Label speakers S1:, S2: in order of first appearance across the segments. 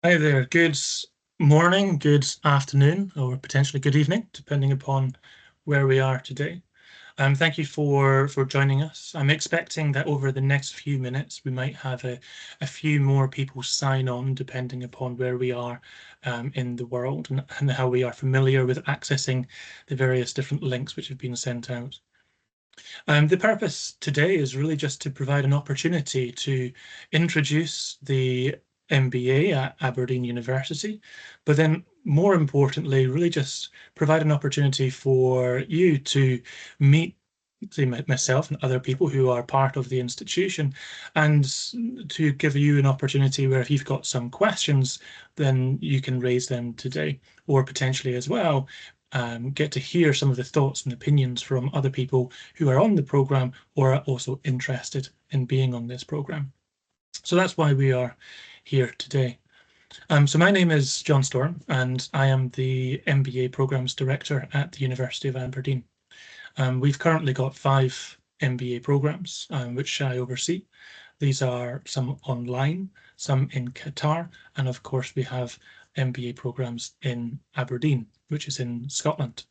S1: Hi there. Good morning, good afternoon, or potentially good evening, depending upon where we are today. Thank you for joining us. I'm expecting that over the next few minutes, we might have a few more people sign on, depending upon where we are in the world and how we are familiar with accessing the various different links which have been sent out. The purpose today is really just to provide an opportunity to introduce the MBA at Aberdeen University, but then more importantly, really just provide an opportunity for you to meet, say, myself and other people who are part of the institution, and to give you an opportunity where if you've got some questions, then you can raise them today, or potentially as well get to hear some of the thoughts and opinions from other people who are on the program or are also interested in being on this program. So that's why we are here today. So my name is John Storm, and I am the MBA Programs Director at the University of Aberdeen. We've currently got 5 MBA programs, which I oversee. These are some online, some in Qatar, and of course we have MBA programs in Aberdeen, which is in Scotland.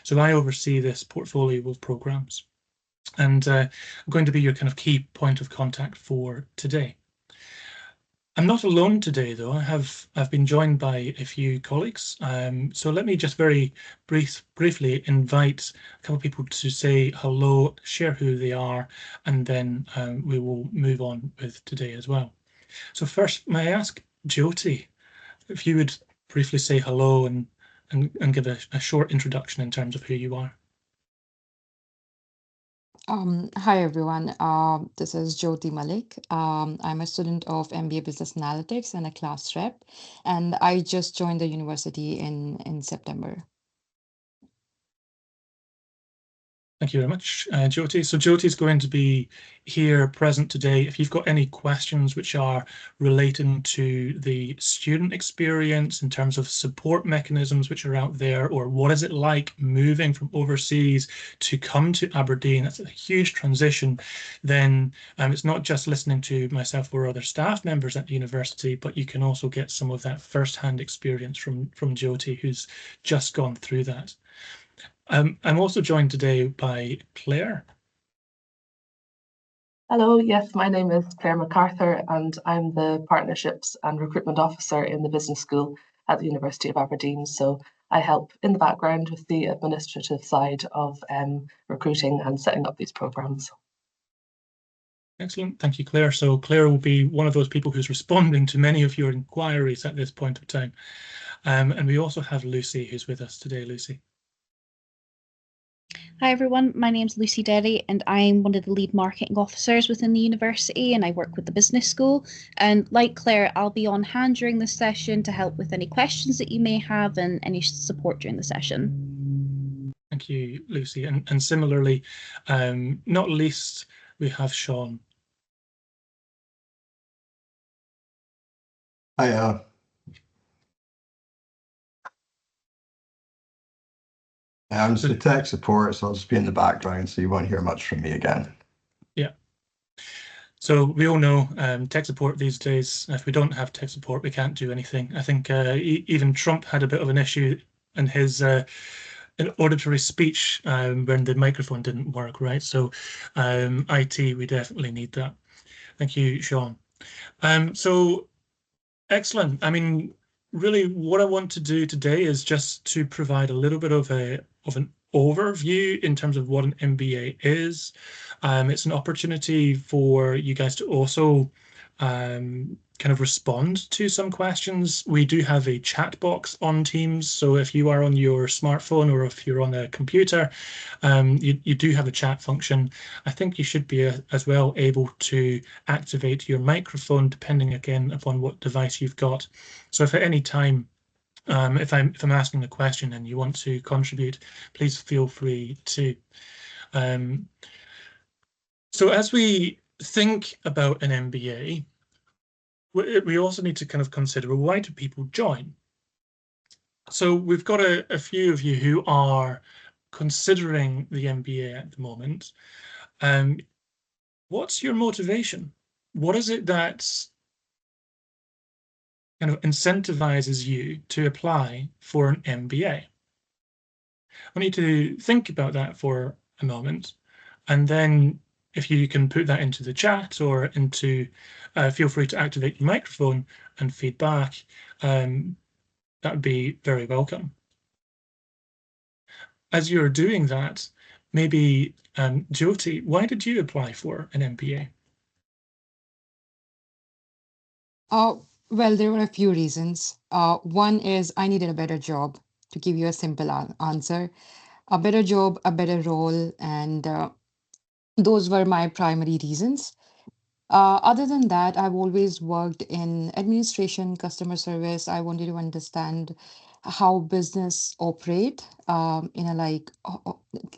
S1: So I oversee this portfolio of programs, and I'm going to be your kind of key point of contact for today. I'm not alone today, though. I've been joined by a few colleagues. So let me just very briefly invite a couple of people to say hello, share who they are, and then we will move on with today as well. So first, may I ask Jyoti if you would briefly say hello and give a short introduction in terms of who you are.
S2: Hi everyone. This is Jyoti Malik. I'm a student of MBA Business Analytics and a class rep, and I just joined the university in September.
S1: Thank you very much, Jyoti. So Jyoti is going to be here present today. If you've got any questions which are relating to the student experience in terms of support mechanisms which are out there, or what is it like moving from overseas to come to Aberdeen, that's a huge transition, then it's not just listening to myself or other staff members at the university, but you can also get some of that first-hand experience from Jyoti, who's just gone through that. I'm also joined today by Claire.
S3: Hello, yes, my name is Claire MacArthur and I'm the Partnerships and Recruitment Officer in the Business School at the University of Aberdeen. So I help in the background with the administrative side of recruiting and setting up these programmes.
S1: Excellent, thank you, Claire. So Claire will be one of those people who's responding to many of your inquiries at this point of time. And we also have Lucy, who's with us today. Lucy.
S4: Hi everyone, my name's Lucy Derry and I'm one of the lead marketing officers within the university and I work with the business school. And like Claire, I'll be on hand during this session to help with any questions that you may have and any support during the session.
S1: Thank you, Lucy. And similarly, not least, we have Sean.
S5: Hi, I'm the tech support, so I'll just be in the background, so you won't hear much from me again.
S1: Yeah. So we all know tech support these days, if we don't have tech support, we can't do anything. I think even Trump had a bit of an issue in his an auditory speech when the microphone didn't work, right? So IT, we definitely need that. Thank you, Sean. So excellent. I mean, really what I want to do today is just to provide a little bit of an overview in terms of what an MBA is. It's an opportunity for you guys to also kind of respond to some questions. We do have a chat box on Teams, so if you are on your smartphone or if you're on a computer, you do have a chat function. I think you should be as well able to activate your microphone depending again upon what device you've got. So if at any time if I'm asking a question and you want to contribute, please feel free to. So as we think about an MBA, we also need to kind of consider, well, why do people join? So we've got a few of you who are considering the MBA at the moment. What's your motivation? What is it that kind of incentivizes you to apply for an MBA? I want you to think about that for a moment, and then if you can put that into the chat or into, feel free to activate your microphone and feedback. That would be very welcome. As you're doing that, maybe Jyoti, why did you apply for an MBA?
S2: Well, there were a few reasons. One is I needed a better job, to give you a simple answer. A better job, a better role, and those were my primary reasons. Other than that, I've always worked in administration, customer service. I wanted to understand how business operate in a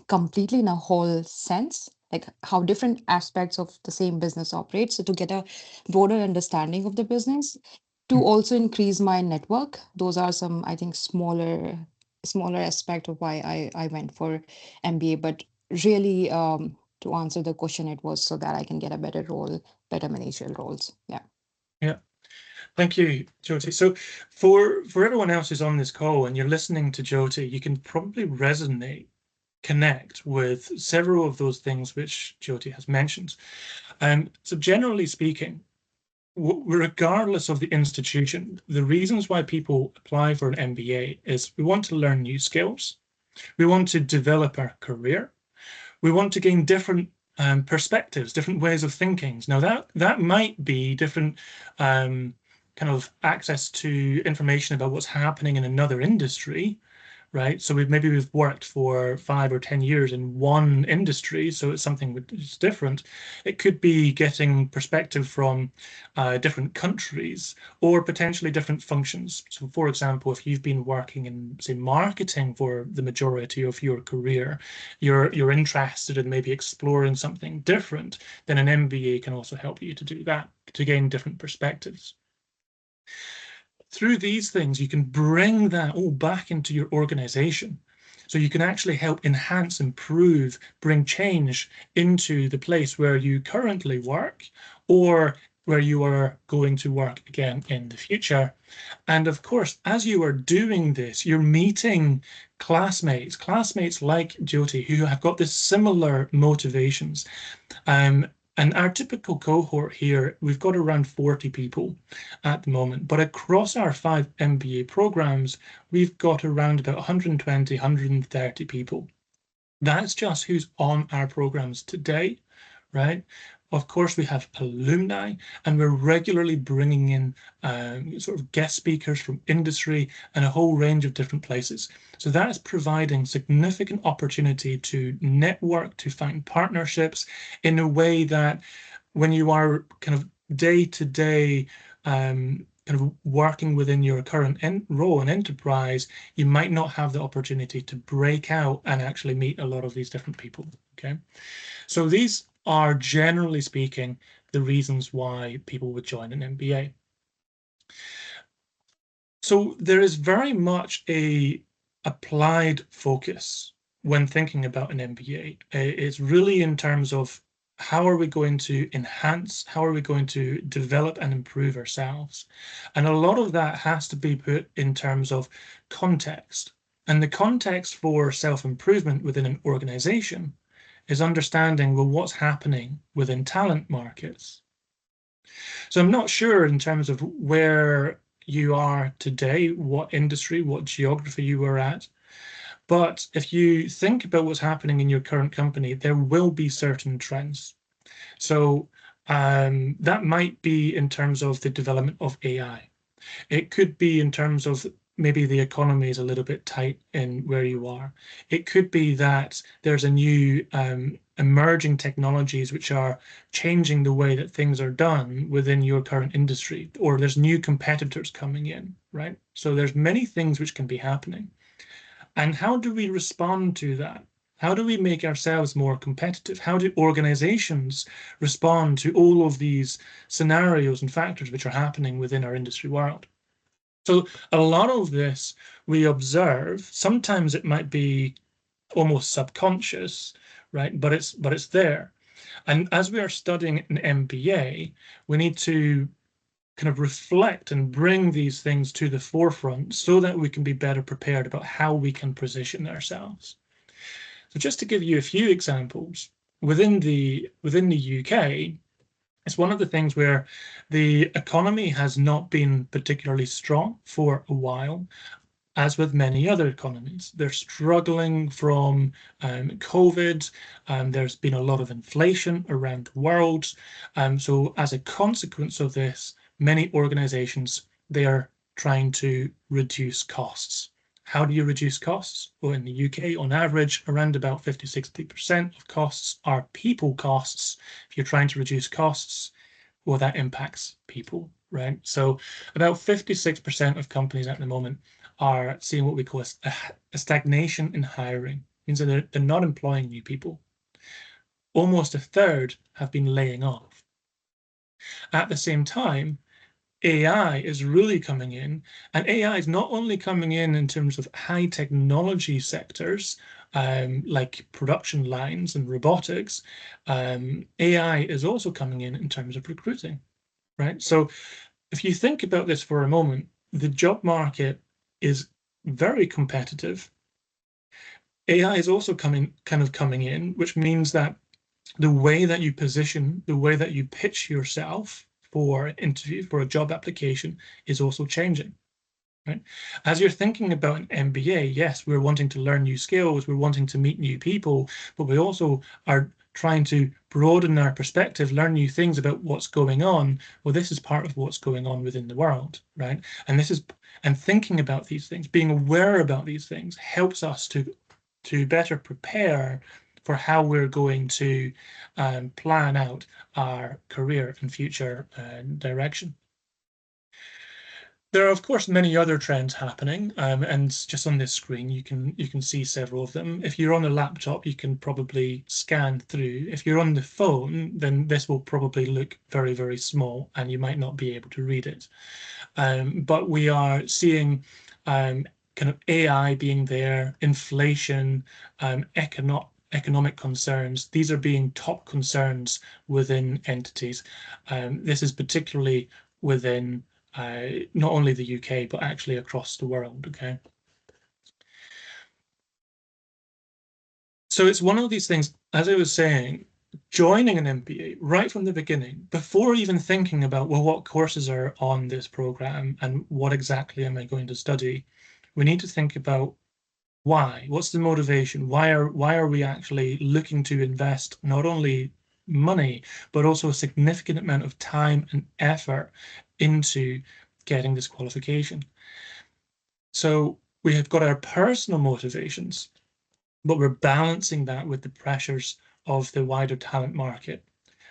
S2: completely in a whole sense, like how different aspects of the same business operate. So to get a broader understanding of the business, to also increase my network. Those are some, I think, smaller aspect of why I went for MBA. But really, to answer the question, it was so that I can get a better role, better managerial roles. Yeah.
S1: Yeah. Thank you, Jyoti. So for everyone else who's on this call and you're listening to Jyoti, you can probably connect with several of those things which Jyoti has mentioned. So generally speaking, regardless of the institution, the reasons why people apply for an MBA is we want to learn new skills, we want to develop our career, we want to gain different perspectives, different ways of thinking. Now that might be different kind of access to information about what's happening in another industry, right? So we've worked for 5 or 10 years in one industry, so it's something which is different. It could be getting perspective from different countries or potentially different functions. So for example, if you've been working in, say, marketing for the majority of your career, you're interested in maybe exploring something different, then an MBA can also help you to do that, to gain different perspectives. Through these things, you can bring that all back into your organization. So you can actually help enhance, improve, bring change into the place where you currently work or where you are going to work again in the future. And of course, as you are doing this, you're meeting classmates like Jyoti, who have got this similar motivations. And our typical cohort here, we've got around 40 people at the moment, but across our 5 MBA programs, we've got around about 120, 130 people. That's just who's on our programs today, right? Of course, we have alumni, and we're regularly bringing in sort of guest speakers from industry and a whole range of different places. So that is providing significant opportunity to network, to find partnerships in a way that when you are kind of day-to-day kind of working within your current role and enterprise, you might not have the opportunity to break out and actually meet a lot of these different people, okay? So these are, generally speaking, the reasons why people would join an MBA. So there is very much a applied focus when thinking about an MBA. It's really in terms of how are we going to enhance, how are we going to develop and improve ourselves? And a lot of that has to be put in terms of context. And the context for self-improvement within an organization is understanding, well, what's happening within talent markets. So I'm not sure in terms of where you are today, what industry, what geography you were at, but if you think about what's happening in your current company, there will be certain trends. So that might be in terms of the development of AI. It could be in terms of maybe the economy is a little bit tight in where you are. It could be that there's a new emerging technologies which are changing the way that things are done within your current industry, or there's new competitors coming in, right? So there's many things which can be happening. And how do we respond to that? How do we make ourselves more competitive? How do organizations respond to all of these scenarios and factors which are happening within our industry world? So a lot of this we observe. Sometimes it might be almost subconscious, right? But it's there. And as we are studying an MBA, we need to kind of reflect and bring these things to the forefront so that we can be better prepared about how we can position ourselves. So just to give you a few examples, within the UK, it's one of the things where the economy has not been particularly strong for a while, as with many other economies. They're struggling from COVID. There's been a lot of inflation around the world. So as a consequence of this, many organizations, they are trying to reduce costs. How do you reduce costs? Well, in the UK, on average, around about 50–60% of costs are people costs. If you're trying to reduce costs, well, that impacts people, right? So about 56% of companies at the moment are seeing what we call a stagnation in hiring. It means that they're not employing new people. Almost a third have been laying off. At the same time, AI is really coming in, and AI is not only coming in terms of high technology sectors, like production lines and robotics. AI is also coming in terms of recruiting, right? So if you think about this for a moment, the job market is very competitive. AI is also coming in, which means that the way that you position, the way that you pitch yourself for an interview, for a job application, is also changing, right? As you're thinking about an MBA, yes, we're wanting to learn new skills, we're wanting to meet new people, but we also are trying to broaden our perspective, learn new things about what's going on. Well, this is part of what's going on within the world, right? And thinking about these things, being aware about these things, helps us to better prepare for how we're going to plan out our career and future direction. There are, of course, many other trends happening, and just on this screen you can see several of them. If you're on a laptop, you can probably scan through. If you're on the phone, then this will probably look very, very small, and you might not be able to read it. But we are seeing kind of AI being there, inflation, economic concerns. These are being top concerns within entities. This is particularly within not only the UK, but actually across the world, okay? So it's one of these things, as I was saying, joining an MBA right from the beginning, before even thinking about, well, what courses are on this program and what exactly am I going to study, we need to think about why. What's the motivation? Why are we actually looking to invest not only money, but also a significant amount of time and effort into getting this qualification? So we have got our personal motivations, but we're balancing that with the pressures of the wider talent market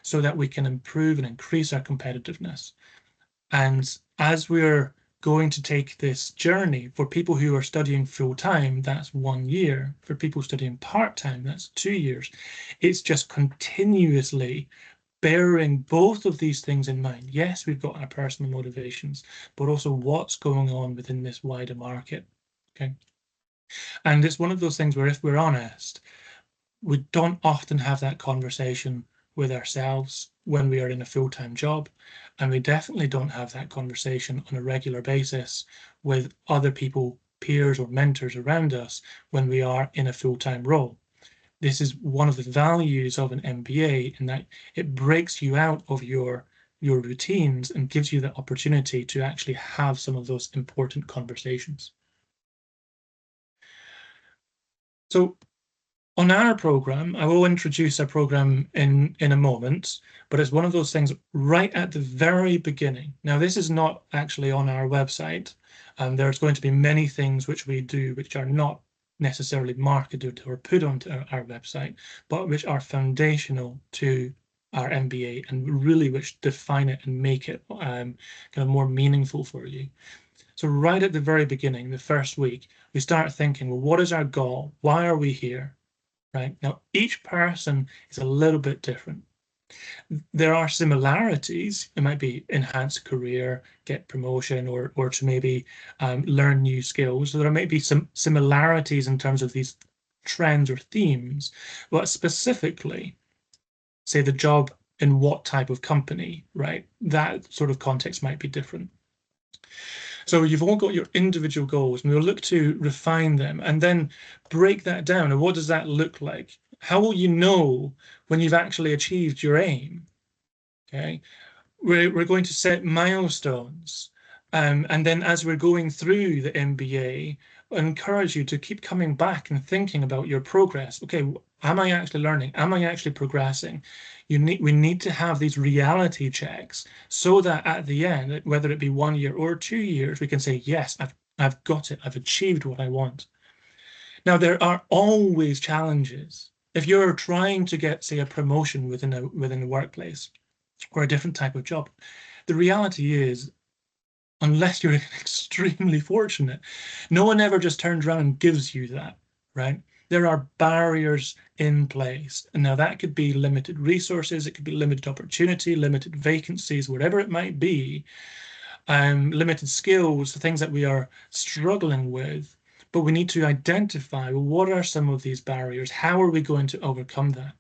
S1: so that we can improve and increase our competitiveness. And as we're going to take this journey, for people who are studying full-time, that's 1 year. For people studying part-time, that's 2 years. It's just continuously bearing both of these things in mind. Yes, we've got our personal motivations, but also what's going on within this wider market, okay? And it's one of those things where, if we're honest, we don't often have that conversation with ourselves when we are in a full-time job, and we definitely don't have that conversation on a regular basis with other people, peers or mentors around us, when we are in a full-time role. This is one of the values of an MBA, in that it breaks you out of your routines and gives you the opportunity to actually have some of those important conversations. So on our program, I will introduce our program in a moment, but it's one of those things right at the very beginning. Now, this is not actually on our website. There's going to be many things which we do which are not necessarily marketed or put onto our website, but which are foundational to our MBA and really which define it and make it kind of more meaningful for you. So right at the very beginning, the first week, we start thinking, well, what is our goal? Why are we here? Right? Now, each person is a little bit different. There are similarities. It might be enhance a career, get promotion, or to maybe learn new skills. So there may be some similarities in terms of these trends or themes, but specifically, say the job in what type of company, right? That sort of context might be different. So you've all got your individual goals, and we'll look to refine them and then break that down. And what does that look like? How will you know when you've actually achieved your aim? Okay, we're going to set milestones. And then as we're going through the MBA, I encourage you to keep coming back and thinking about your progress. Okay, am I actually learning? Am I actually progressing? We need to have these reality checks so that at the end, whether it be 1 year or 2 years, we can say, yes, I've got it. I've achieved what I want. Now, there are always challenges. If you're trying to get, say, a promotion within a workplace or a different type of job, the reality is, unless you're extremely fortunate, no one ever just turns around and gives you that, right? There are barriers in place. And now that could be limited resources, it could be limited opportunity, limited vacancies, whatever it might be, limited skills, the things that we are struggling with. But we need to identify, well, what are some of these barriers? How are we going to overcome that?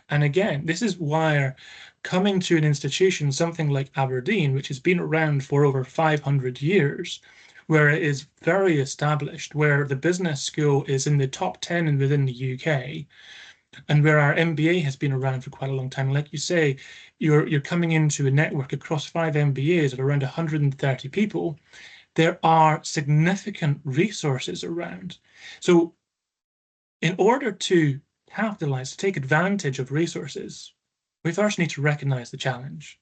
S1: And again, this is why coming to an institution, something like Aberdeen, which has been around for over 500 years, where it is very established, where the business school is in the top 10 and within the UK, and where our MBA has been around for quite a long time. Like you say, you're coming into a network across 5 MBAs of around 130 people. There are significant resources around. So in order to capitalize, to take advantage of resources, we first need to recognize the challenge,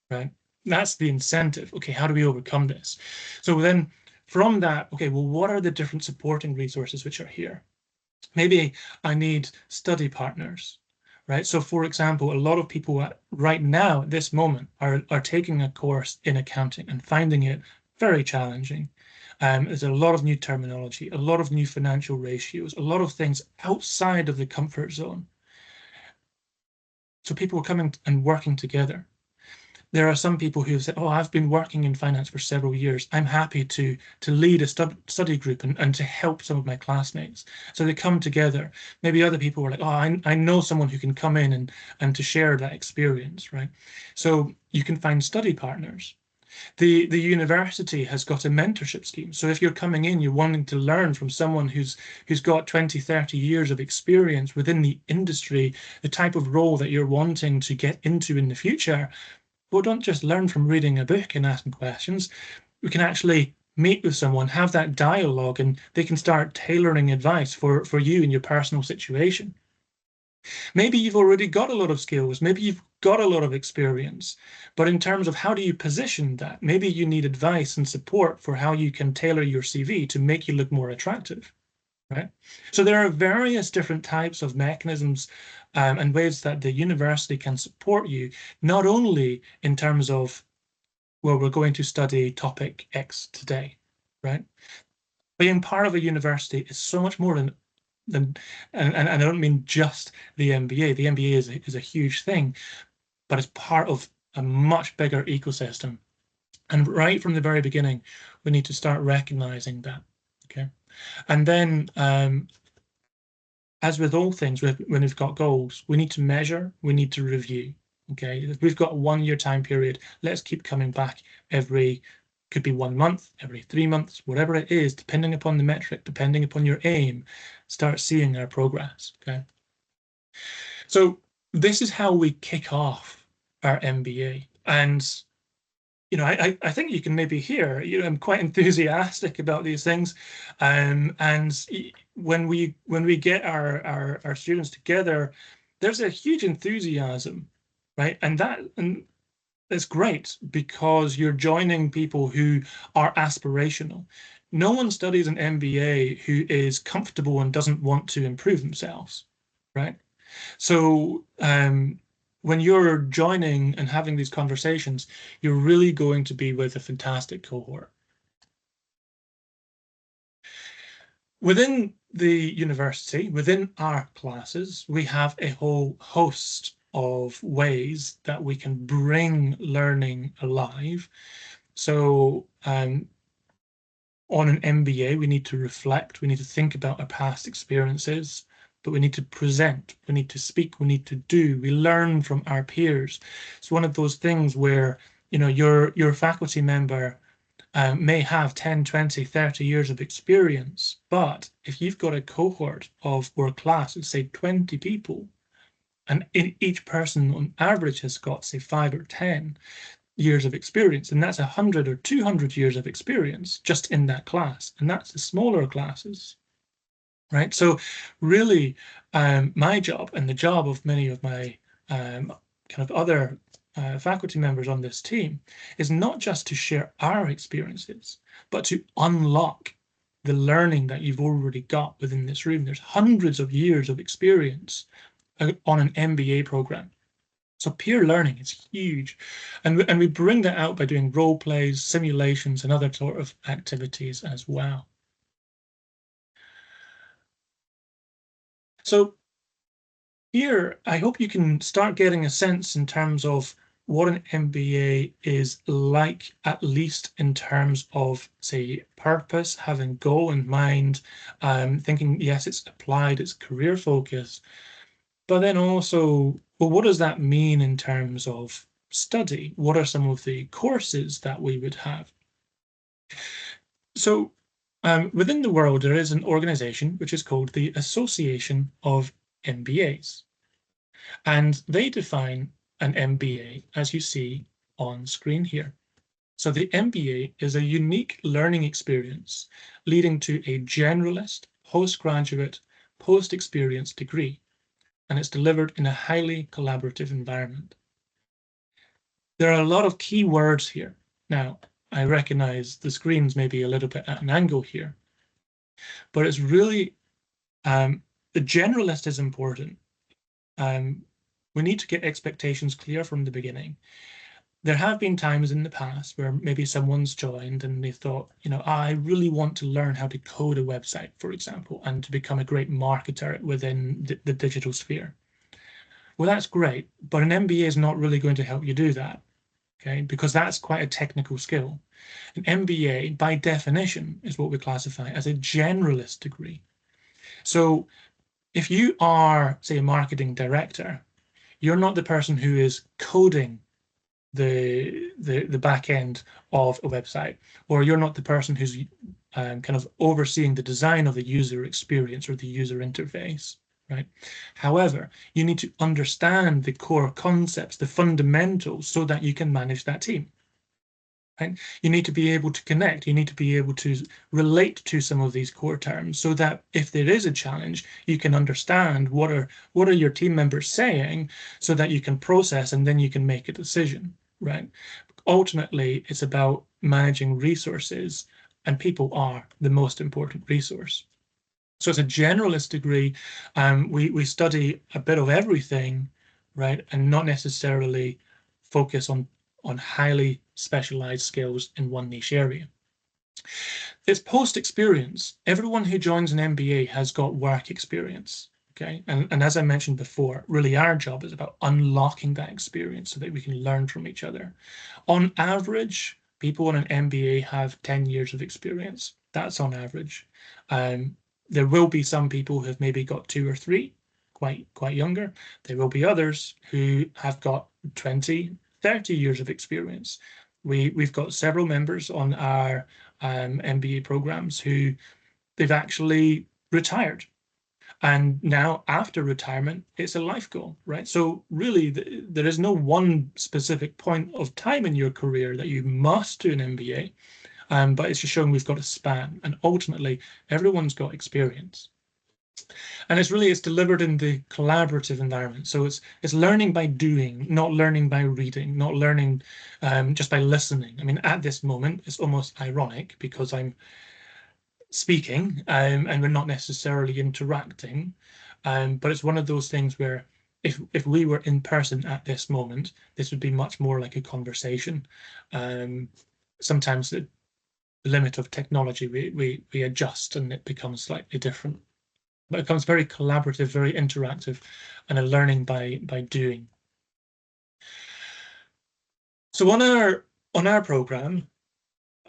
S1: right? That's the incentive. Okay, how do we overcome this? So then from that, okay, well, what are the different supporting resources which are here? Maybe I need study partners, right? So for example, a lot of people right now at this moment are taking a course in accounting and finding it very challenging. There's a lot of new terminology, a lot of new financial ratios, a lot of things outside of the comfort zone. So people are coming and working together. There are some people who have said, oh, I've been working in finance for several years. I'm happy to lead a study group and to help some of my classmates. So they come together. Maybe other people were like, oh, I know someone who can come in and to share that experience, right? So you can find study partners. The university has got a mentorship scheme. So if you're coming in, you're wanting to learn from someone who's got 20, 30 years of experience within the industry, the type of role that you're wanting to get into in the future, well, don't just learn from reading a book and asking questions. We can actually meet with someone, have that dialogue, and they can start tailoring advice for you in your personal situation. Maybe you've already got a lot of skills, maybe you've got a lot of experience, but in terms of how do you position that, maybe you need advice and support for how you can tailor your CV to make you look more attractive, right? So there are various different types of mechanisms and ways that the university can support you, not only in terms of, well, we're going to study topic X today, right? Being part of a university is so much more than and I don't mean just the MBA. The MBA is a huge thing, but it's part of a much bigger ecosystem. And right from the very beginning, we need to start recognizing that. Okay. And then as with all things, when we've got goals, we need to measure, we need to review. Okay. If we've got a 1 year time period, let's keep coming back could be 1 month, every 3 months, whatever it is, depending upon the metric, depending upon your aim, start seeing our progress. Okay. So this is how we kick off our MBA. And I think you can maybe hear, I'm quite enthusiastic about these things. And when we get our students together, there's a huge enthusiasm, right? And it's great because you're joining people who are aspirational. No one studies an MBA who is comfortable and doesn't want to improve themselves, right? So when you're joining and having these conversations, you're really going to be with a fantastic cohort. Within the university, within our classes, we have a whole host of ways that we can bring learning alive. So on an MBA, we need to reflect, we need to think about our past experiences. but we need to present, we need to speak, we need to do, we learn from our peers. It's one of those things where, you know, your faculty member may have 10, 20, 30 years of experience, but if you've got a cohort of, or a class of, say, 20 people, and each person on average has got, say, 5 or 10 years of experience, and that's 100 or 200 years of experience just in that class, and that's the smaller classes, right? So really, my job and the job of many of my kind of other faculty members on this team is not just to share our experiences, but to unlock the learning that you've already got within this room. There's hundreds of years of experience on an MBA program. So peer learning is huge. And we bring that out by doing role plays, simulations, and other sort of activities as well. So here, I hope you can start getting a sense in terms of what an MBA is like, at least in terms of, say, purpose, having goal in mind, thinking, yes, it's applied, it's career focused, but then also, well, what does that mean in terms of study? What are some of the courses that we would have? So within the world, there is an organization which is called the Association of MBAs. And they define an MBA as you see on screen here. So the MBA is a unique learning experience leading to a generalist, postgraduate, post-experience degree, and it's delivered in a highly collaborative environment. There are a lot of key words here. Now, I recognize the screens may be a little bit at an angle here, but it's really, the generalist is important. We need to get expectations clear from the beginning. There have been times in the past where maybe someone's joined and they thought, you know, I really want to learn how to code a website, for example, and to become a great marketer within the digital sphere. Well, that's great, but an MBA is not really going to help you do that, okay? Because that's quite a technical skill. An MBA, by definition, is what we classify as a generalist degree. So if you are, say, a marketing director, you're not the person who is coding the back end of a website, or you're not the person who's kind of overseeing the design of the user experience or the user interface, right? However, you need to understand the core concepts, the fundamentals, so that you can manage that team. Right? You need to be able to connect. You need to be able to relate to some of these core terms so that if there is a challenge, you can understand what are your team members saying so that you can process and then you can make a decision, right? Ultimately, it's about managing resources, and people are the most important resource. So it's a generalist degree. We study a bit of everything, right? And not necessarily focus on highly specialized skills in one niche area. It's post-experience. Everyone who joins an MBA has got work experience, okay? And as I mentioned before, really our job is about unlocking that experience so that we can learn from each other. On average, people on an MBA have 10 years of experience. That's on average. There will be some people who have maybe got 2 or 3, quite younger. There will be others who have got 20, 30 years of experience. We've got several members on our MBA programs who they've actually retired. And now after retirement, it's a life goal, right? So really, there is no one specific point of time in your career that you must do an MBA, but it's just showing we've got a span. And ultimately, everyone's got experience. And it's delivered in the collaborative environment. So it's learning by doing, not learning by reading, not learning just by listening. I mean, at this moment, it's almost ironic because I'm speaking and we're not necessarily interacting. But it's one of those things where if we were in person at this moment, this would be much more like a conversation. Sometimes the limit of technology, we adjust and it becomes slightly different. But it becomes very collaborative, very interactive, and a learning by doing. So on our program,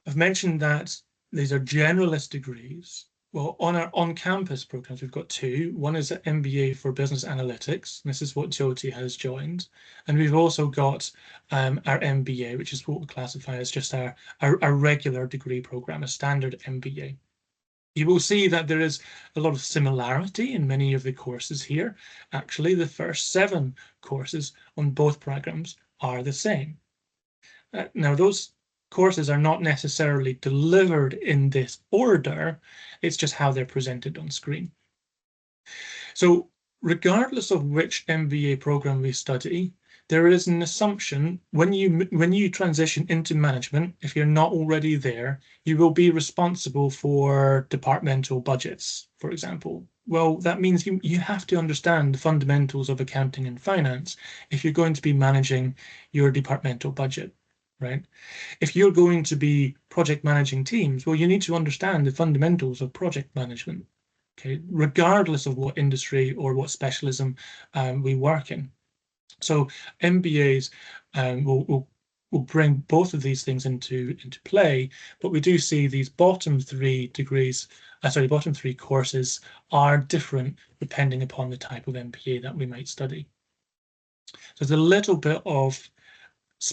S1: I've mentioned that these are generalist degrees, Well, on our on-campus programs, we've got two. One is an MBA for Business Analytics. This is what Jyoti has joined. And we've also got our MBA, which is what we classify as just our regular degree program, a standard MBA. You will see that there is a lot of similarity in many of the courses here. Actually, the first 7 courses on both programs are the same. Now, those courses are not necessarily delivered in this order, it's just how they're presented on screen. So regardless of which MBA program we study, there is an assumption when you transition into management, if you're not already there, you will be responsible for departmental budgets, for example. Well, that means you have to understand the fundamentals of accounting and finance if you're going to be managing your departmental budget, right? If you're going to be project managing teams, well, you need to understand the fundamentals of project management, okay, regardless of what industry or what specialism we work in. So MBAs will bring both of these things into play, but we do see these bottom 3 courses are different depending upon the type of MBA that we might study. So there's a little bit of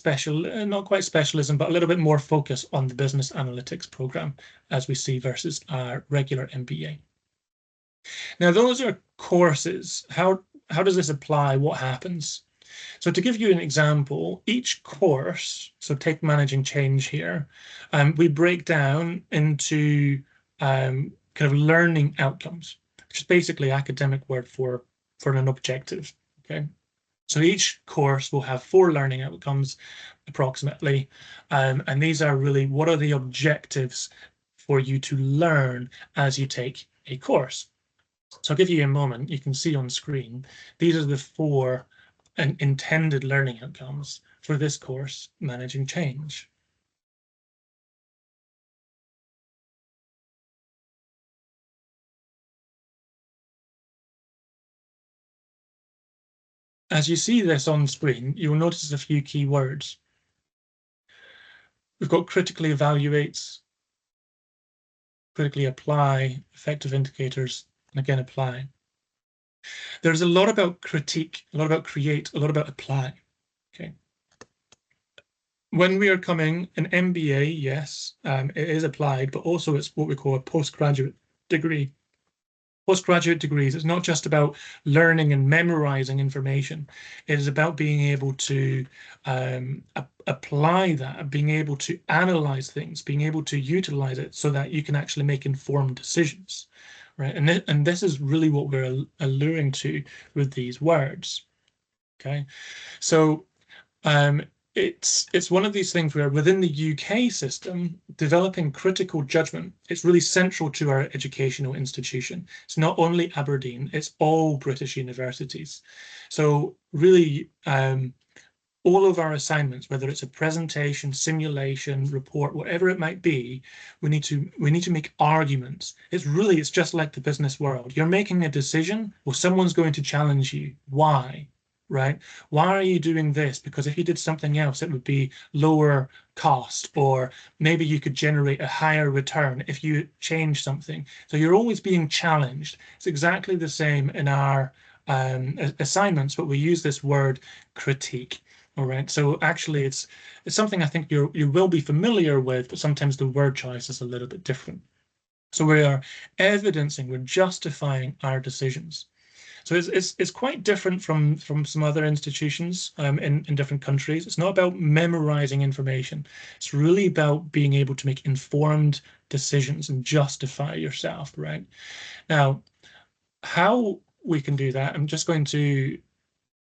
S1: not quite specialism, but a little bit more focus on the business analytics program as we see versus our regular MBA. Now, those are courses. How does this apply? What happens? So to give you an example, each course, so take managing change here, we break down into kind of learning outcomes, which is basically academic word for an objective, okay? So each course will have 4 learning outcomes approximately, and these are really what are the objectives for you to learn as you take a course. So I'll give you a moment. You can see on screen, these are the 4 intended learning outcomes for this course, Managing Change. As you see this on screen, you'll notice a few key words. We've got critically evaluates, critically apply, effective indicators, and again, apply. There's a lot about critique, a lot about create, a lot about apply, okay? When we are coming an MBA, yes, it is applied, but also it's what we call a postgraduate degree. Postgraduate degrees, it's not just about learning and memorizing information. It is about being able to apply that, being able to analyze things, being able to utilize it so that you can actually make informed decisions, right? And this is really what we're alluring to with these words, okay? So it's one of these things where within the UK system, developing critical judgment, it's really central to our educational institution. It's not only Aberdeen, it's all British universities. So really, all of our assignments, whether it's a presentation, simulation, report, whatever it might be, we need to make arguments. It's just like the business world. You're making a decision, well, someone's going to challenge you. Why? Right? Why are you doing this? Because if you did something else, it would be lower cost, or maybe you could generate a higher return if you change something. So you're always being challenged. It's exactly the same in our assignments, but we use this word critique. All right. So actually, it's something I think you will be familiar with, but sometimes the word choice is a little bit different. So we are evidencing, we're justifying our decisions. So it's quite different from some other institutions in different countries. It's not about memorizing information. It's really about being able to make informed decisions and justify yourself, right? Now, how we can do that, I'm just going to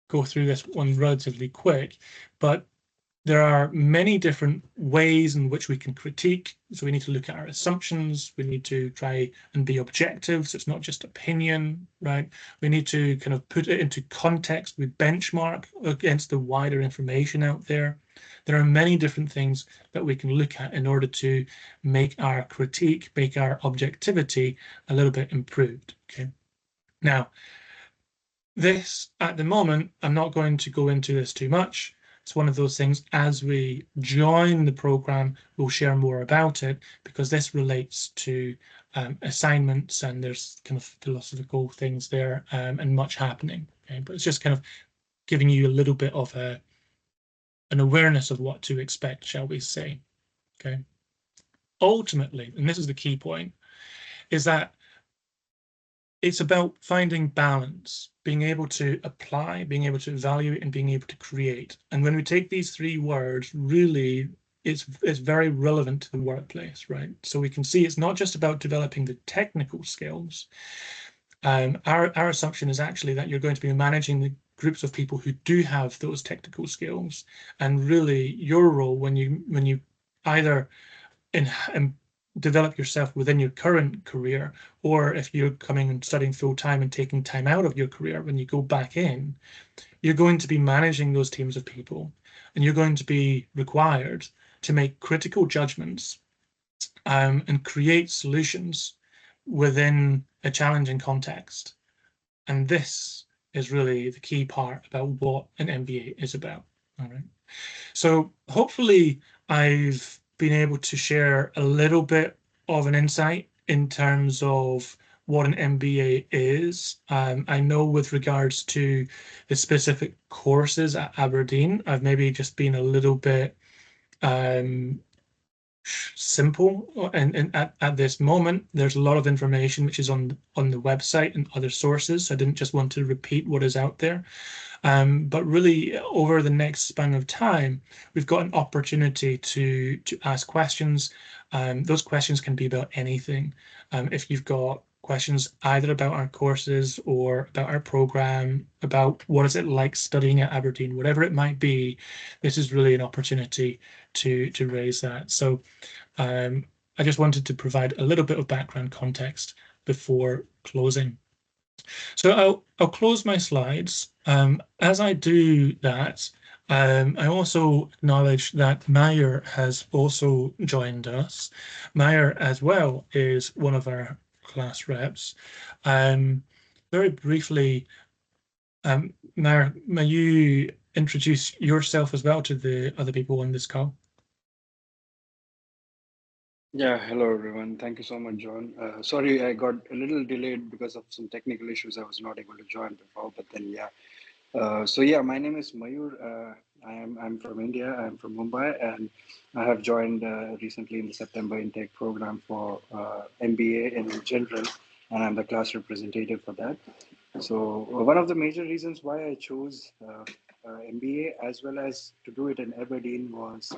S1: go through this one relatively quick, but there are many different ways in which we can critique. So we need to look at our assumptions. We need to try and be objective. So it's not just opinion, right? We need to kind of put it into context. We benchmark against the wider information out there. There are many different things that we can look at in order to make our critique, make our objectivity a little bit improved, okay? Now, this, at the moment, I'm not going to go into this too much. It's one of those things, as we join the program, we'll share more about it, because this relates to assignments, and there's kind of philosophical things there, and much happening. Okay, but it's just kind of giving you a little bit of an awareness of what to expect, shall we say. Okay. Ultimately, and this is the key point, is that it's about finding balance, being able to apply, being able to evaluate, and being able to create. And when we take these three words, really, it's very relevant to the workplace, right? So we can see it's not just about developing the technical skills. Our assumption is actually that you're going to be managing the groups of people who do have those technical skills, and really your role when you either in develop yourself within your current career, or if you're coming and studying full time and taking time out of your career, when you go back in, you're going to be managing those teams of people, and you're going to be required to make critical judgments, and create solutions within a challenging context. And this is really the key part about what an MBA is about. All right. So hopefully I've been able to share a little bit of an insight in terms of what an MBA is. I know with regards to the specific courses at Aberdeen, I've maybe just been a little bit simple, and at this moment there's a lot of information which is on the website and other sources, so I didn't just want to repeat what is out there. But really, over the next span of time, we've got an opportunity to ask questions. Those questions can be about anything. If you've got questions either about our courses or about our program, about what is it like studying at Aberdeen, whatever it might be, this is really an opportunity to raise that. So I just wanted to provide a little bit of background context before closing. So I'll close my slides. As I do that, I also acknowledge that Mayur has also joined us. Mayur as well is one of our class reps. Very briefly, Mayur, may you introduce yourself as well to the other people on this call?
S6: Yeah, hello everyone. Thank you so much, John. Sorry, I got a little delayed because of some technical issues. I was not able to join before, but then yeah. So yeah, my name is Mayur. I'm from India. I'm from Mumbai, and I have joined recently in the September intake program for MBA in general, and I'm the class representative for that. So one of the major reasons why I chose MBA as well as to do it in Aberdeen was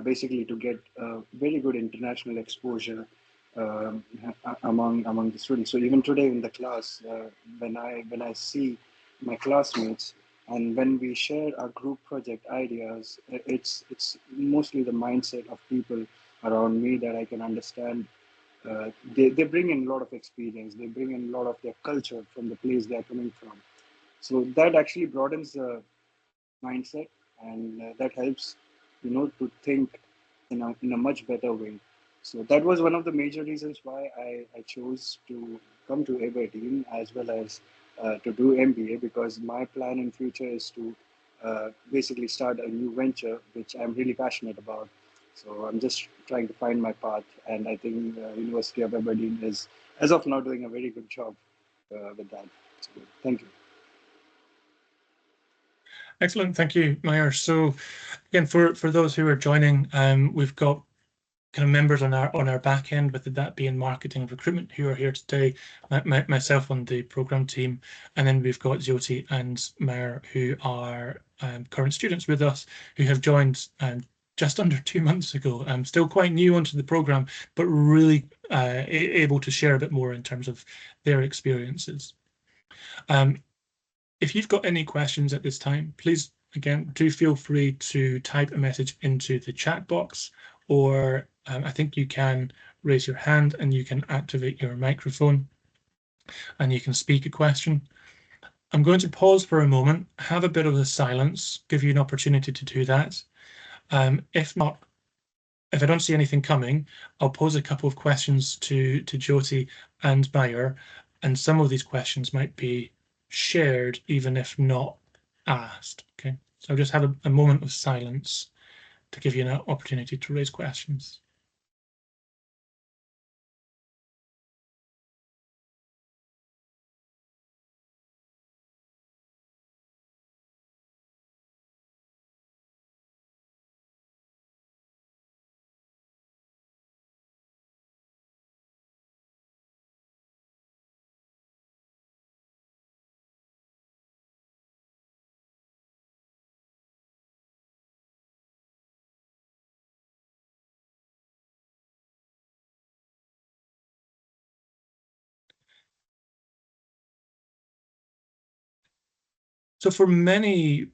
S6: basically to get very good international exposure among the students. So even today in the class, when I see my classmates and when we share our group project ideas, it's mostly the mindset of people around me that I can understand. They bring in a lot of experience. They bring in a lot of their culture from the place they are coming from. So that actually broadens the mindset, and that helps to think in a much better way. So that was one of the major reasons why I chose to come to Aberdeen as well as to do MBA, because my plan in future is to basically start a new venture which I'm really passionate about. So I'm just trying to find my path, and I think University of Aberdeen is, as of now, doing a very good job with that. So thank you.
S1: Excellent, thank you, Mayur. So again, for those who are joining, we've got kind of members on our back end, whether that be in marketing and recruitment, who are here today, myself on the program team, and then we've got Jyoti and Mayur, who are current students with us, who have joined just under 2 months ago. Still quite new onto the program, but really able to share a bit more in terms of their experiences. If you've got any questions at this time, please, again, do feel free to type a message into the chat box, or I think you can raise your hand and you can activate your microphone and you can speak a question. I'm going to pause for a moment, have a bit of a silence, give you an opportunity to do that. If not, if I don't see anything coming, I'll pose a couple of questions to Jyoti and Mayur, and some of these questions might be shared even if not asked. Okay, so I'll just have a moment of silence to give you an opportunity to raise questions. So for many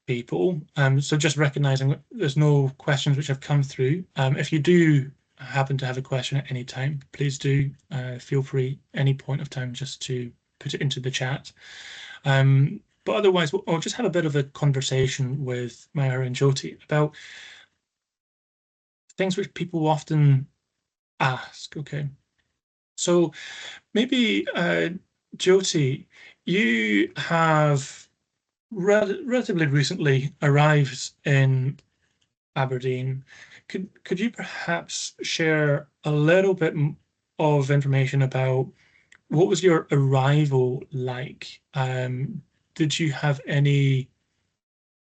S1: people, so just recognizing there's no questions which have come through. If you do happen to have a question at any time, please do feel free any point of time just to put it into the chat. But otherwise, we'll just have a bit of a conversation with Mayur and Jyoti about things which people often ask. Okay, so maybe Jyoti, you have relatively recently arrived in Aberdeen. Could you perhaps share a little bit of information about what was your arrival like? Did you have any,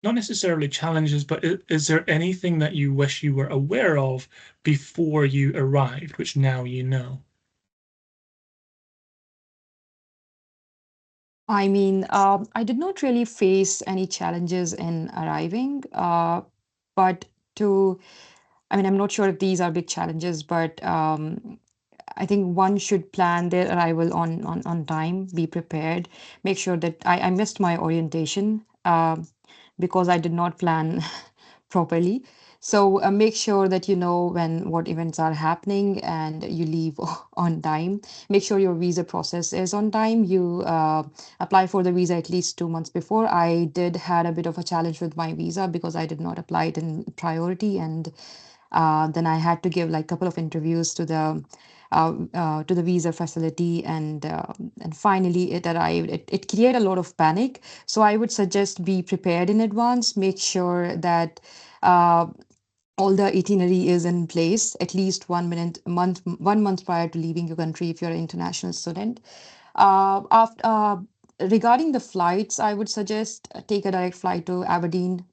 S1: not necessarily challenges, but is there anything that you wish you were aware of before you arrived, which now you know?
S2: I mean, I did not really face any challenges in arriving, but to, I mean, I'm not sure if these are big challenges, but I think one should plan their arrival on time, be prepared, make sure that I missed my orientation because I did not plan properly. So make sure that you know when what events are happening and you leave on time. Make sure your visa process is on time. You apply for the visa at least 2 months before. I did had a bit of a challenge with my visa because I did not apply it in priority, and then I had to give like a couple of interviews to the visa facility, and finally it arrived. It created a lot of panic. So I would suggest be prepared in advance. Make sure that uh, all the itinerary is in place at least 1 month prior to leaving your country if you're an international student. After Regarding the flights, I would suggest take a direct flight to Aberdeen.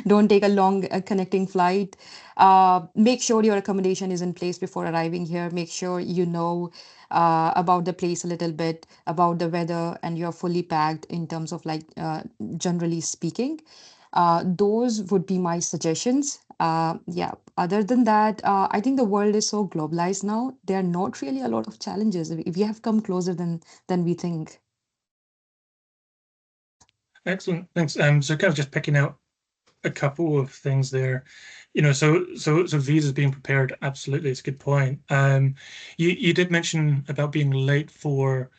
S2: Don't take a long connecting flight. Make sure your accommodation is in place before arriving here. Make sure you know about the place a little bit, about the weather, and you're fully packed in terms of like generally speaking. Those would be my suggestions. Yeah. Other than that, I think the world is so globalized now. There are not really a lot of challenges. We have come closer than we think.
S1: Excellent, thanks. So kind of just picking out a couple of things there. So visas being prepared, absolutely, it's a good point. You did mention about being late for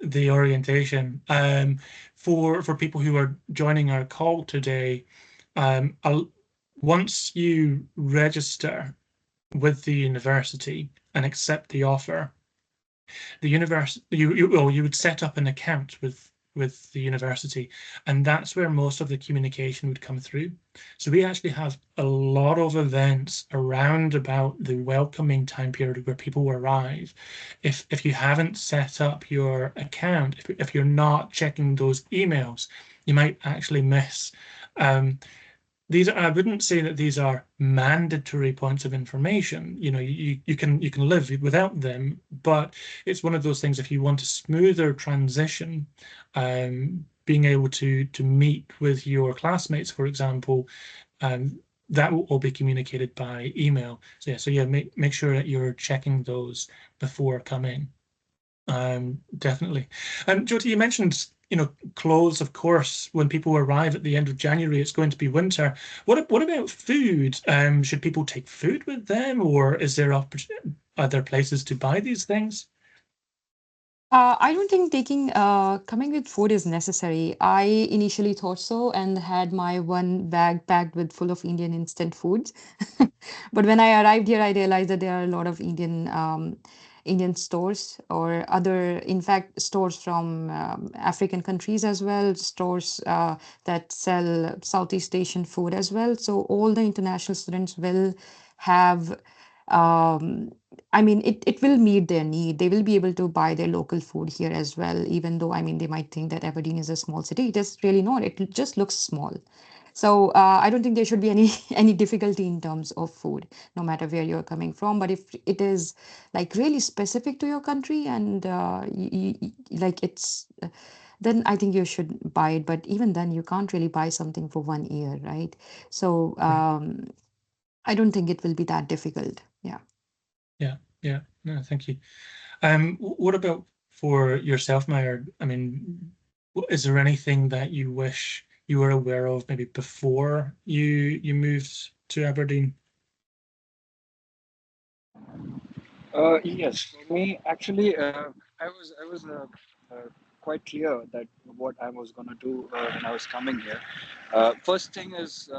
S1: the orientation. For people who are joining our call today, once you register with the university and accept the offer, the university you would set up an account with the university, and that's where most of the communication would come through. So we actually have a lot of events around about the welcoming time period where people arrive. If you haven't set up your account, if you're not checking those emails, you might actually miss. These I wouldn't say that these are mandatory points of information. You can live without them, but it's one of those things. If you want a smoother transition, being able to meet with your classmates, for example, that will all be communicated by email. So yeah, make sure that you're checking those before coming. Definitely. Jyoti, you mentioned, clothes, of course, when people arrive at the end of January, it's going to be winter. What about food? Should people take food with them, or are there places to buy these things?
S2: I don't think coming with food is necessary. I initially thought so and had my one bag packed with full of Indian instant foods. But when I arrived here, I realized that there are a lot of Indian stores or other, in fact, stores from African countries as well, stores that sell Southeast Asian food as well. So all the international students will have um, I mean, it will meet their need. They will be able to buy their local food here as well, even though, I mean, they might think that Aberdeen is a small city. It is really not. It just looks small. So I don't think there should be any any difficulty in terms of food, no matter where you're coming from. But if it is like really specific to your country and like then I think you should buy it. But even then, you can't really buy something for 1 year, right? So I don't think it will be that difficult. Yeah.
S1: Yeah. No, thank you. What about for yourself, Mayur? I mean, Is there anything that you wish you were aware of maybe before you moved to Aberdeen?
S6: Yes, for me, actually, I was quite clear that what I was gonna do when I was coming here. First thing is,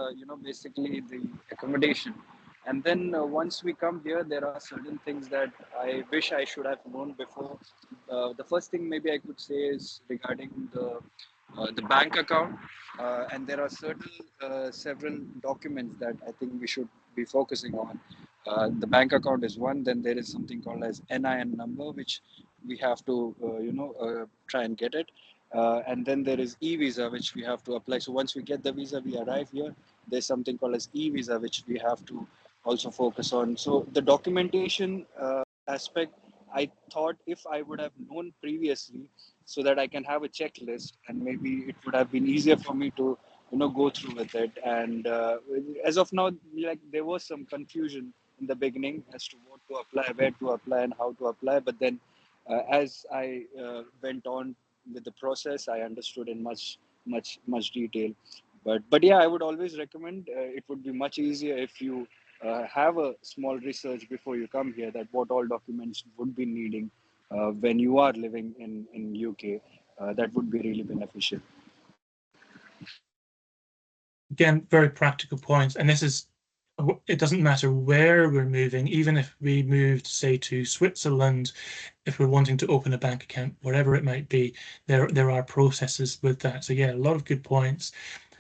S6: basically the accommodation, and then once we come here, there are certain things that I wish I should have known before. The first thing maybe I could say is regarding the bank account, and there are certain several documents that I think we should be focusing on. The bank account is one. Then there is something called as NIN number, which we have to, try and get it. And then there is e-visa, which we have to apply. So once we get the visa, we arrive here. There's something called as e-visa, which we have to also focus on. So the documentation aspect, I thought if I would have known previously, so that I can have a checklist, and maybe it would have been easier for me to, go through with it. And as of now, like there was some confusion in the beginning as to what to apply, where to apply, and how to apply. But then, as I went on with the process, I understood in much detail. But yeah, I would always recommend. It would be much easier if you have a small research before you come here, that what all documents would be needing when you are living in UK. That would be really beneficial.
S1: Again, very practical points. And this is, it doesn't matter where we're moving, even if we moved, say, to Switzerland, if we're wanting to open a bank account, wherever it might be, there are processes with that. So yeah, a lot of good points.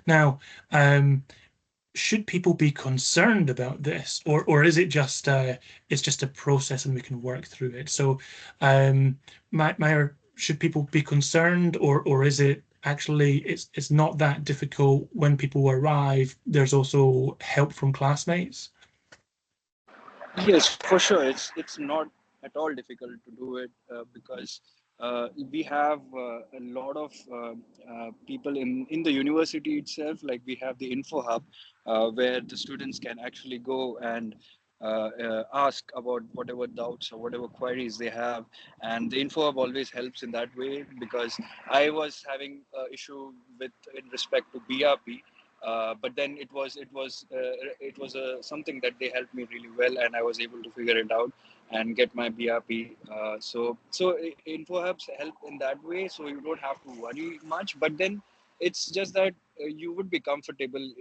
S1: Now, should people be concerned about this, or is it just it's just a process and we can work through it? So, Mayur, should people be concerned, or is it actually it's not that difficult when people arrive? There's also help from classmates.
S6: Yes, for sure. It's not at all difficult to do it because we have a lot of people in the university itself. Like we have the info hub where the students can actually go and ask about whatever doubts or whatever queries they have, and the info hub always helps in that way. Because I was having issue with in respect to BRP, but then it was something that they helped me really well, and I was able to figure it out and get my BRP. So info hubs help in that way, so you don't have to worry much. But then it's just that you would be comfortable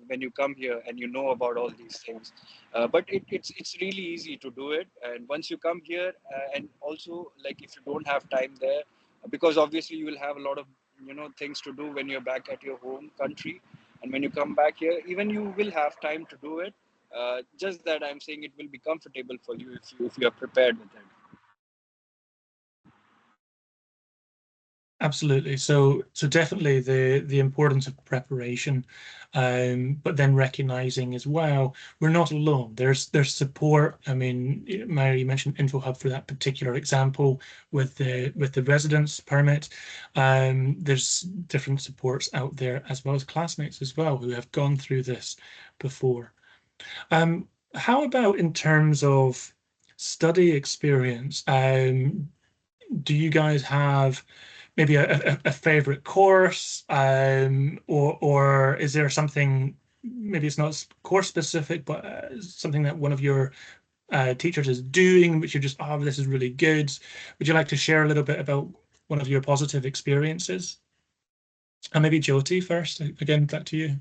S6: when you come here and you know about all these things. But it's really easy to do it, and once you come here, and also like if you don't have time there, because obviously you will have a lot of things to do when you're back at your home country, and when you come back here, even you will have time to do it. Just that I'm saying it will be comfortable for you if you are prepared with it.
S1: Absolutely. So definitely the importance of preparation, but then recognizing as well we're not alone. There's support. I mean, Mary, you mentioned InfoHub for that particular example with the residence permit. There's different supports out there as well as classmates as well who have gone through this before. How about in terms of study experience? Do you guys have maybe a favorite course, or is there something, maybe it's not course specific, but something that one of your teachers is doing, which you're just, oh, this is really good. Would you like to share a little bit about one of your positive experiences? And maybe Jyoti first. Again, back to you.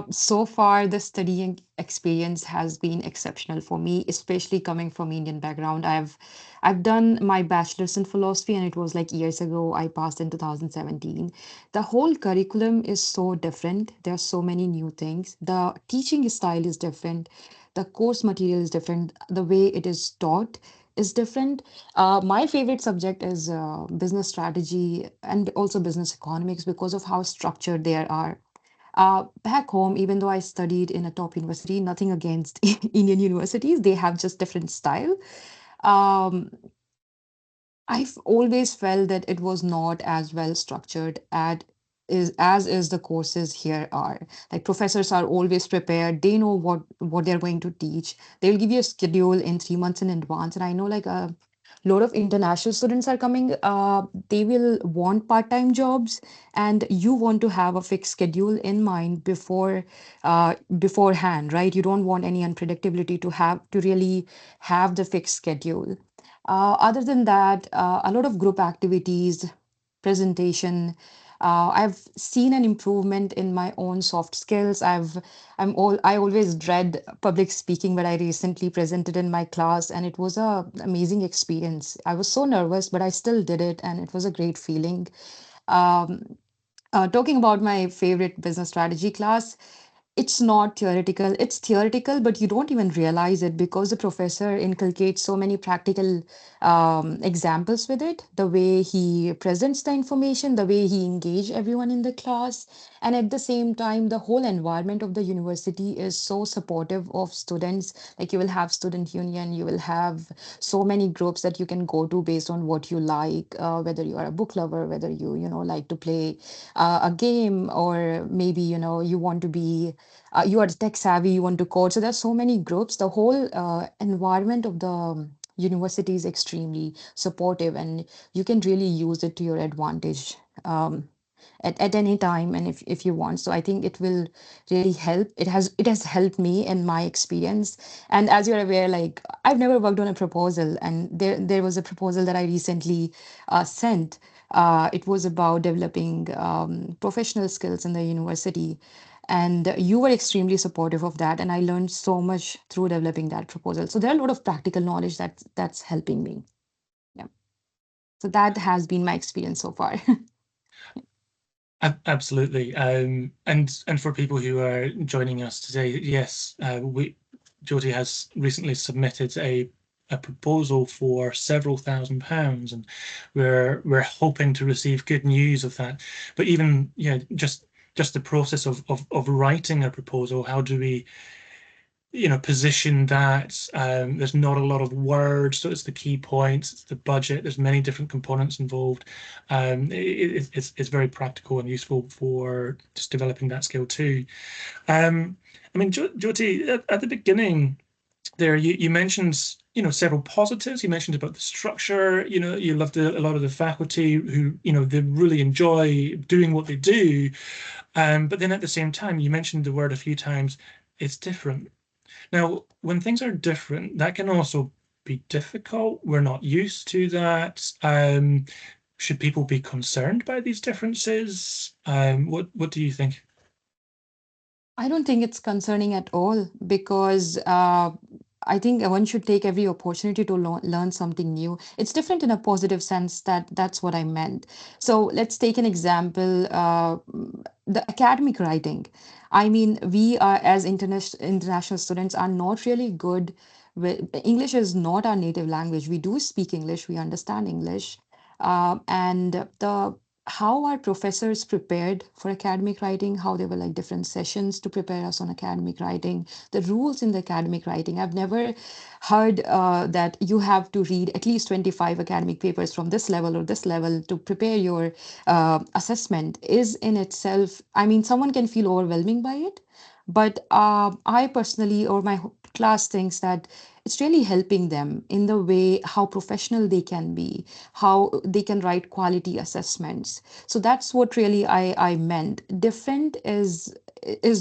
S2: So far, the studying experience has been exceptional for me, especially coming from Indian background. I've done my bachelor's in philosophy, and it was like years ago. I passed in 2017. The whole curriculum is so different. There are so many new things. The teaching style is different. The course material is different. The way it is taught is different. My favorite subject is business strategy and also business economics because of how structured they are. Back home, even though I studied in a top university, nothing against Indian universities, they have just different style. Um, I've always felt that it was not as well structured as is the courses here are. Like professors are always prepared. They know what they're going to teach. They'll give you a schedule in 3 months in advance. And I know like a lot of international students are coming. They will want part-time jobs, and you want to have a fixed schedule in mind beforehand, right? You don't want any unpredictability to really have the fixed schedule. Other than that, a lot of group activities, presentation. I've seen an improvement in my own soft skills. I always dread public speaking, but I recently presented in my class, and it was a amazing experience. I was so nervous, but I still did it, and it was a great feeling. Um, Talking about my favorite business strategy class, it's not theoretical. It's theoretical, but you don't even realize it because the professor inculcates so many practical examples with it. The way he presents the information, the way he engage everyone in the class, and at the same time, the whole environment of the university is so supportive of students. Like you will have student union, you will have so many groups that you can go to based on what you like, whether you are a book lover, whether you like to play a game, or maybe you want to be you are tech savvy, you want to code. So there's so many groups. The whole environment of the university is extremely supportive, and you can really use it to your advantage at any time, and if you want. So I think it will really help. It has helped me in my experience. And as you're aware, like I've never worked on a proposal, and there was a proposal that I recently sent. It was about developing professional skills in the university, and you were extremely supportive of that, and I learned so much through developing that proposal. So there are a lot of practical knowledge that's helping me. Yeah, so that has been my experience so far.
S1: Absolutely. And for people who are joining us today, yes, Jyoti has recently submitted a proposal for several £1,000s, and we're hoping to receive good news of that. But even just the process of writing a proposal, how do we position that? There's not a lot of words, so it's the key points, it's the budget. There's many different components involved. It's very practical and useful for just developing that skill too. I mean, Jyoti, at the beginning there, you mentioned several positives. You mentioned about the structure. You loved a lot of the faculty who they really enjoy doing what they do. But then at the same time, you mentioned the word a few times. It's different. Now, when things are different, that can also be difficult. We're not used to that. Should people be concerned by these differences? What do you think?
S2: I don't think it's concerning at all because I think one should take every opportunity to learn something new. It's different in a positive sense. That's what I meant. So let's take an example. The academic writing. I mean, we are as international students are not really good with English is not our native language. We do speak English. We understand English. And the how our professors prepared for academic writing, how there were like different sessions to prepare us on academic writing, the rules in the academic writing. I've never heard that you have to read at least 25 academic papers from this level or this level to prepare your assessment is in itself, I mean, someone can feel overwhelming by it. But I personally, or my class thinks that it's really helping them in the way how professional they can be, how they can write quality assessments. So that's what really I meant. Different is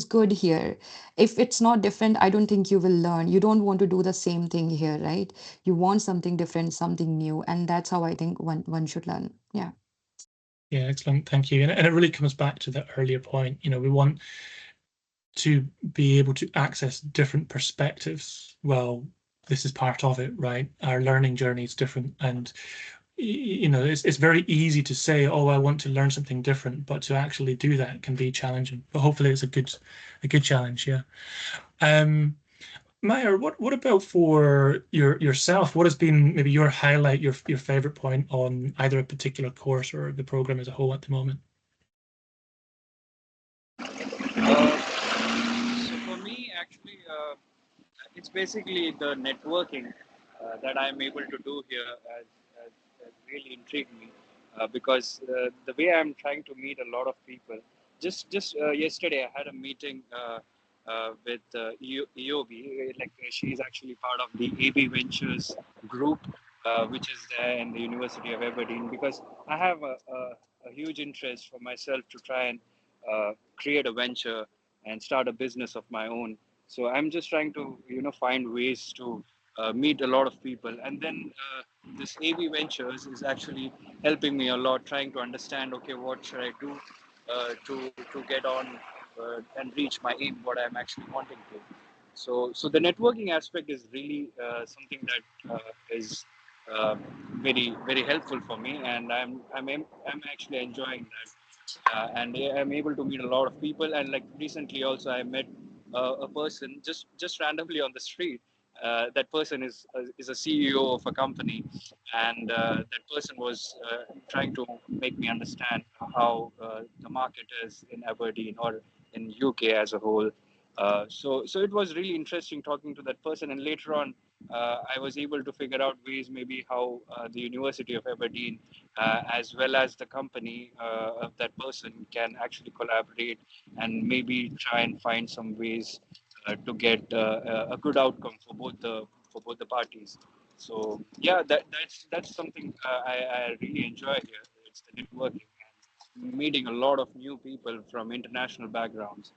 S2: good here. If it's not different, I don't think you will learn. You don't want to do the same thing here, right? You want something different, something new, and that's how I think one should learn. Yeah.
S1: Yeah, excellent. Thank you. And it really comes back to that earlier point. We want to be able to access different perspectives. Well, this is part of it, right? Our learning journey is different, and it's very easy to say, oh, I want to learn something different, but to actually do that can be challenging. But hopefully it's a good challenge. Yeah. Mayur, what about for yourself? What has been maybe your highlight, your favorite point on either a particular course or the program as a whole at the moment?
S7: So for me, actually, it's basically the networking that I'm able to do here has really intrigued me because the way I'm trying to meet a lot of people. Just yesterday, I had a meeting with EOB. Like she's actually part of the AB Ventures group, which is there in the University of Aberdeen, because I have a huge interest for myself to try and create a venture and start a business of my own. So I'm just trying to, find ways to meet a lot of people. And then this AV Ventures is actually helping me a lot, trying to understand, okay, what should I do to get on and reach my aim, what I'm actually wanting to. So the networking aspect is really something that is uh, very helpful for me, and I'm actually enjoying that, and I'm able to meet a lot of people. And like recently, also I met a person just randomly on the street. That person is a CEO of a company, and that person was trying to make me understand how the market is in Aberdeen or in UK as a whole. So it was really interesting talking to that person, and later on, I was able to figure out ways maybe how the University of Aberdeen, as well as the company of that person, can actually collaborate and maybe try and find some ways to get a good outcome for both the parties. So yeah, that's something I really enjoy here. It's the networking and meeting a lot of new people from international backgrounds,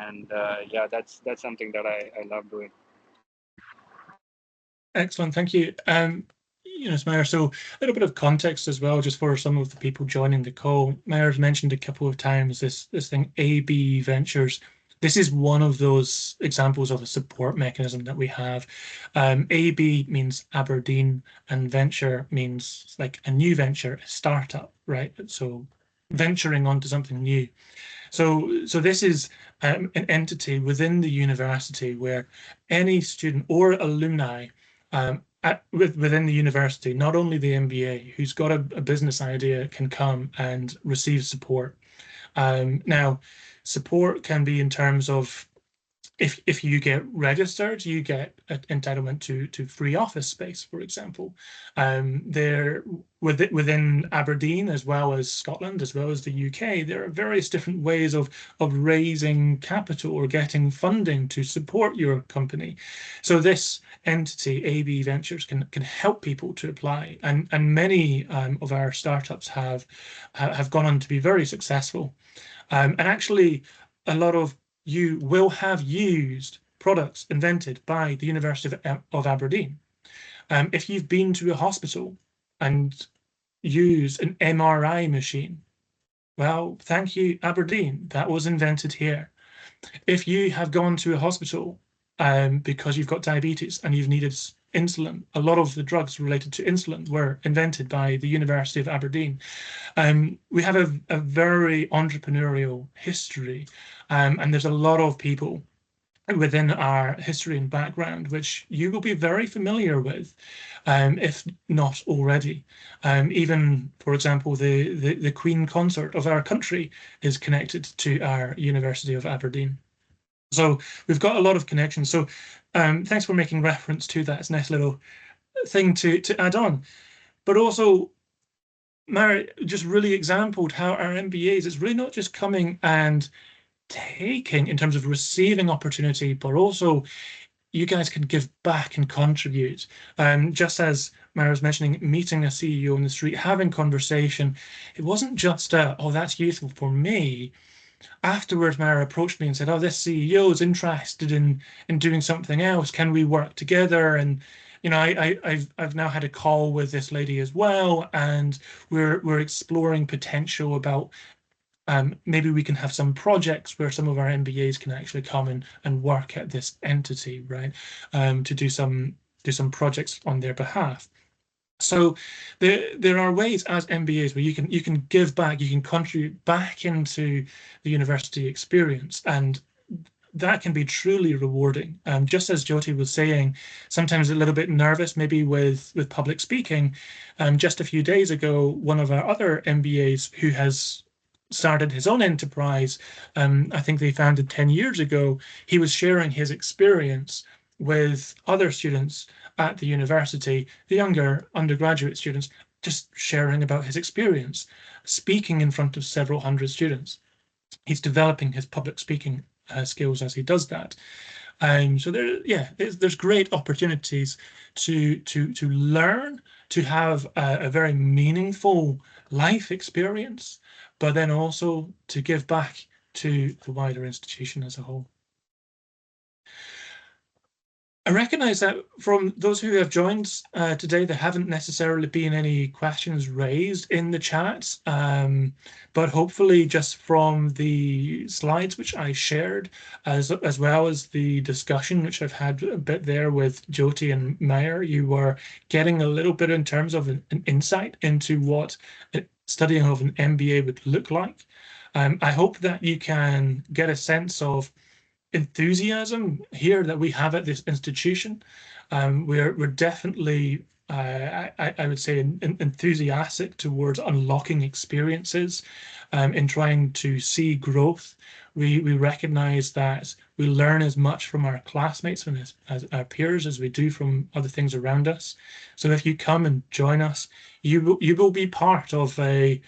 S7: and yeah, that's something that I love doing.
S1: Excellent, thank you. Mayur, so a little bit of context as well, just for some of the people joining the call. Mayur's mentioned a couple of times this thing, AB Ventures. This is one of those examples of a support mechanism that we have. AB means Aberdeen, and venture means like a new venture, a startup, right? So venturing onto something new. So this is an entity within the university where any student or alumni within the university, not only the MBA, who's got a business idea, can come and receive support. Now, support can be in terms of if you get registered, you get entitlement to free office space, for example. There within Aberdeen, as well as Scotland, as well as the UK, there are various different ways of raising capital or getting funding to support your company. So this entity, AB Ventures, can help people to apply, and many of our startups have gone on to be very successful. And actually, a lot of you will have used products invented by the University of Aberdeen. If you've been to a hospital and used an MRI machine, well, thank you, Aberdeen. That was invented here. If you have gone to a hospital because you've got diabetes and you've needed insulin, a lot of the drugs related to insulin were invented by the University of Aberdeen. We have a very entrepreneurial history, and there's a lot of people within our history and background which you will be very familiar with, if not already. Even, for example, the Queen Consort of our country is connected to our University of Aberdeen. So we've got a lot of connections. So thanks for making reference to that. It's a nice little thing to add on. But also, Mary just really exampled how our MBAs is really not just coming and taking in terms of receiving opportunity, but also you guys can give back and contribute. Just as Mara was mentioning, meeting a CEO on the street, having conversation, it wasn't just oh, that's useful for me. Afterwards, Mara approached me and said, oh, this CEO is interested in doing something else. Can we work together? And I've now had a call with this lady as well, and we're exploring potential about maybe we can have some projects where some of our MBAs can actually come and work at this entity, right? To do some projects on their behalf. So there are ways as MBAs where you can give back, you can contribute back into the university experience, and that can be truly rewarding. Just as Jyoti was saying, sometimes a little bit nervous, maybe with public speaking. Just a few days ago, one of our other MBAs who has started his own enterprise, I think they founded 10 years ago, he was sharing his experience with other students at the university, the younger undergraduate students, just sharing about his experience, speaking in front of several hundred students. He's developing his public speaking skills as he does that. So there's great opportunities to learn, to have a very meaningful life experience, but then also to give back to the wider institution as a whole. I recognise that from those who have joined today, there haven't necessarily been any questions raised in the chat, but hopefully just from the slides which I shared, as well as the discussion which I've had a bit there with Jyoti and Mayur, you were getting a little bit in terms of an insight into what studying of an MBA would look like. I hope that you can get a sense of enthusiasm here that we have at this institution. We're definitely, I would say, enthusiastic towards unlocking experiences in trying to see growth. We recognize that we learn as much from our classmates and as our peers as we do from other things around us. So if you come and join us, you will be part of an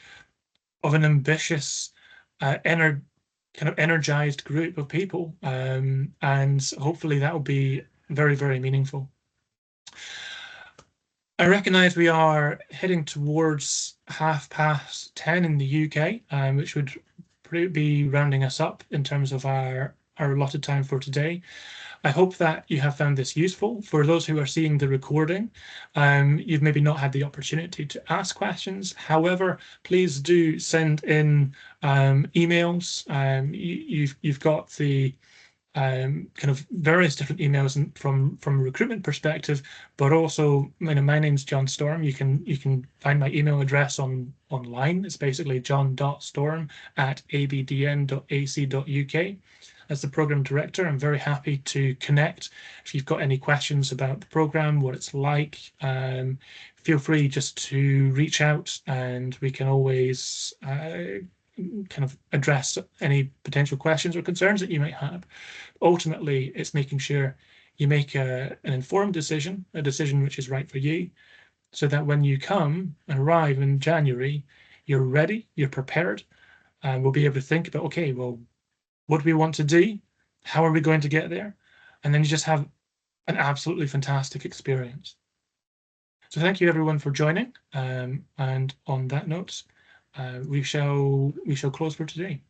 S1: ambitious, kind of energized group of people, and hopefully that will be very, very meaningful. I recognise we are heading towards 10:30 in the UK, which would be rounding us up in terms of our allotted time for today. I hope that you have found this useful. For those who are seeing the recording, you've maybe not had the opportunity to ask questions. However, please do send in emails. You've got the kind of various different emails from a recruitment perspective, but also, my name's John Storm. You can find my email address online. It's basically john.storm@abdn.ac.uk. As the program director, I'm very happy to connect. If you've got any questions about the program, what it's like, feel free just to reach out, and we can always kind of address any potential questions or concerns that you might have. Ultimately, it's making sure you make an informed decision, a decision which is right for you, so that when you come and arrive in January, you're ready, you're prepared, and we'll be able to think about, okay, well, what do we want to do? How are we going to get there? And then you just have an absolutely fantastic experience. So thank you everyone for joining. And on that note, we shall close for today.